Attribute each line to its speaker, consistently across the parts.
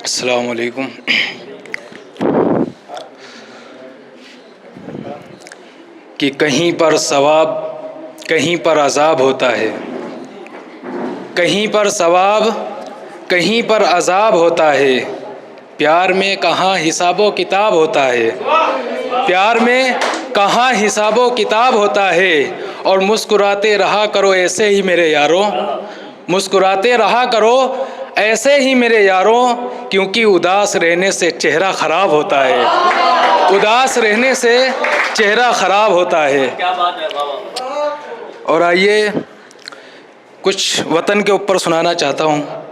Speaker 1: अस्सलाम वालेकुम। कि कहीं पर सवाब कहीं पर अज़ाब होता है, कहीं पर सवाब कहीं पर अज़ाब होता है। प्यार में कहाँ हिसाबो किताब होता है, प्यार में कहाँ हिसाबो किताब होता है। और मुस्कुराते रहा करो ऐसे ही मेरे यारों, मुस्कुराते रहा करो ऐसे ही मेरे यारों, क्योंकि उदास रहने से चेहरा ख़राब होता है, उदास रहने से चेहरा ख़राब होता है।
Speaker 2: क्या बात है बाबा।
Speaker 1: और आइए कुछ वतन के ऊपर सुनाना चाहता हूँ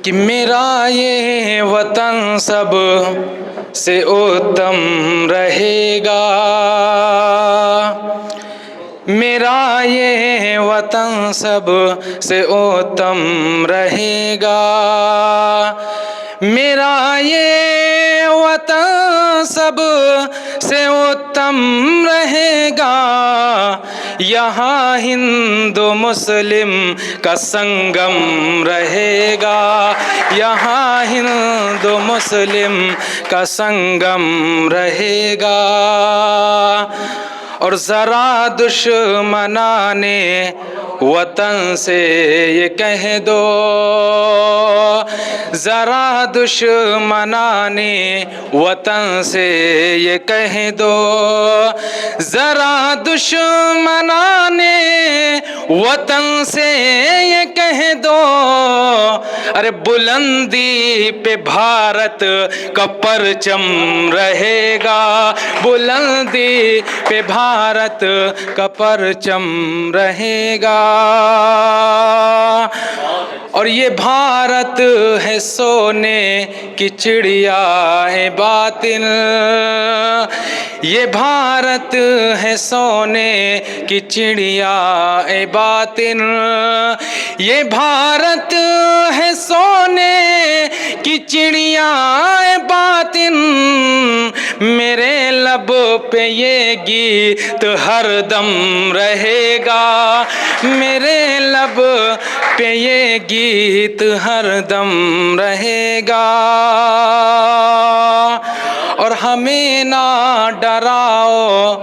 Speaker 1: कि मेरा ये वतन सब से उत्तम रहेगा, मेरा ये वतन सब से उत्तम रहेगा, मेरा ये वतन सब से उत्तम रहेगा। यहाँ हिंदू मुस्लिम का संगम रहेगा, यहाँ हिंदू मुस्लिम का संगम रहेगा। और ज़रा दुश्मनाने वतन से ये कह दो, ज़रा दुश्मनाने वतन से ये कह दो, ज़रा दुश्मनाने वतन से ये कह दो। अरे बुलंदी पे भारत का परचम रहेगा, बुलंदी पे भारत का परचम रहेगा। और ये भारत है सोने की चिड़िया है बातिल, ये भारत है सोने की चिड़िया है बातिल, ये भारत है सोने की चिड़िया है बातिल। मेरे लब पे ये गीत हरदम रहेगा, मेरे लब पे ये गीत हरदम रहेगा। और हमें ना डराओ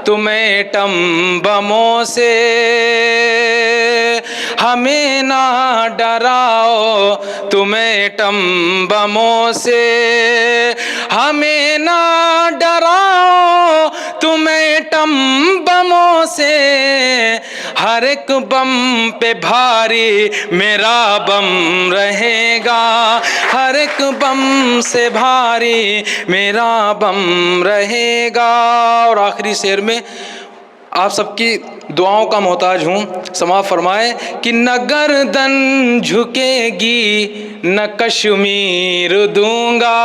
Speaker 1: तुम एटम बमों से, हमें ना डराओ तुम एटम बमों से, हमें ना डराओ तुम एटम बमों से। हर एक बम पे भारी मेरा बम रहेगा, हर एक बम से भारी मेरा बम रहेगा। और आखिरी शेर में आप सबकी दुआओं का मोहताज हूँ, समाअत फरमाए कि न गर्दन झुकेगी न कश्मीर दूंगा,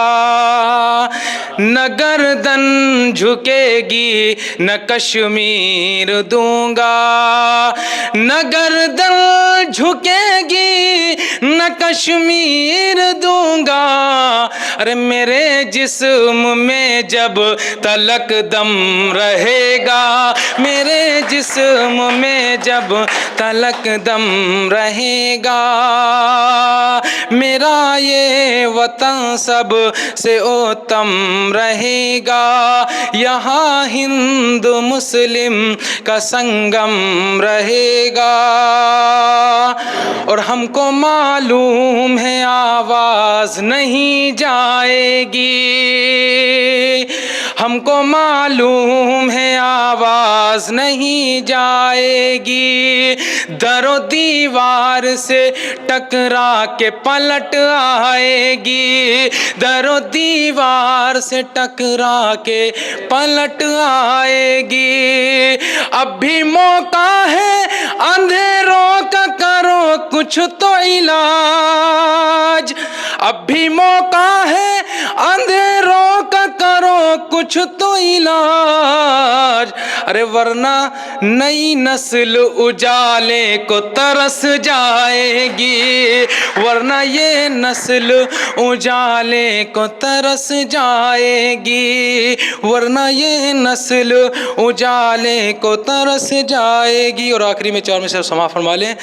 Speaker 1: न गर्दन झुकेगी न कश्मीर दूंगा, न गर्दन झुकेगी न कश्मीर दूंगा। अरे मेरे जिस्म में जब तलक दम रहेगा, मेरे जिस्म में जब तलक दम रहेगा। मेरा ये वतन सब से उत्तम रहेगा, यहाँ हिंदू मुस्लिम का संगम रहेगा। और हमको मालूम है आवाज़ नहीं जाएगी, हमको मालूम है आवाज़ नहीं जाएगी। दरो दीवार से टकरा के पलट आएगी, दरो दीवार से टकरा के पलट आएगी। अब भी मौका है अंधेरों का, करो कुछ तो इलाज, अब भी मौका है अंधेरों का, करो कुछ तो इलाज। अरे वरना नई नस्ल उजाले को तरस जाएगी, वरना ये नस्ल उजाले को तरस जाएगी, वरना ये नस्ल उजाले को तरस जाएगी। और आखिरी में 4 में से समाअत फरमा लें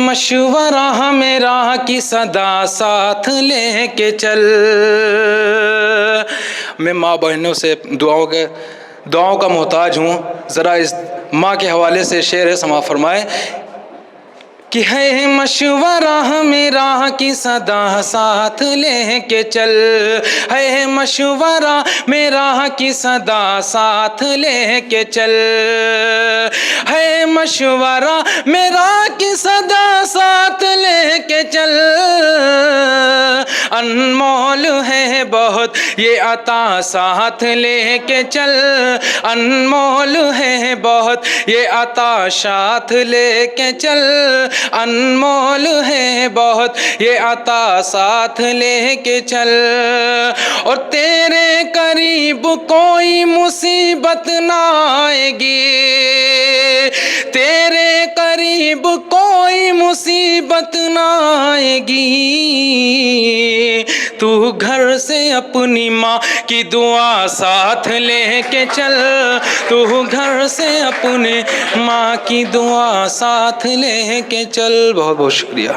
Speaker 1: मशवरा मेरा कि सदा साथ लेके चल। मैं माँ बहनों से दुआओं का मोहताज हूँ। ज़रा इस माँ के हवाले से शेर है, समा फरमाए कि है मशवरा मेरा कि सदा साथ लेके चल। है मशवरा मेरा कि सदा साथ लेके चल। है मशवरा मेरा कि सदा साथ लेके चल। अनमोल है बहुत ये अता साथ लेके चल। अनमोल है बहुत ये अता साथ लेके चल। अनमोल है बहुत ये अता साथ लेके चल। और तेरे करीब कोई मुसीबत ना आएगी। तेरे करीब कोई मुसीबत ना आएगी। तू घर से अपनी माँ की दुआ साथ लेके चल। तू घर से अपने माँ की दुआ साथ लेके चल। बहुत बहुत शुक्रिया।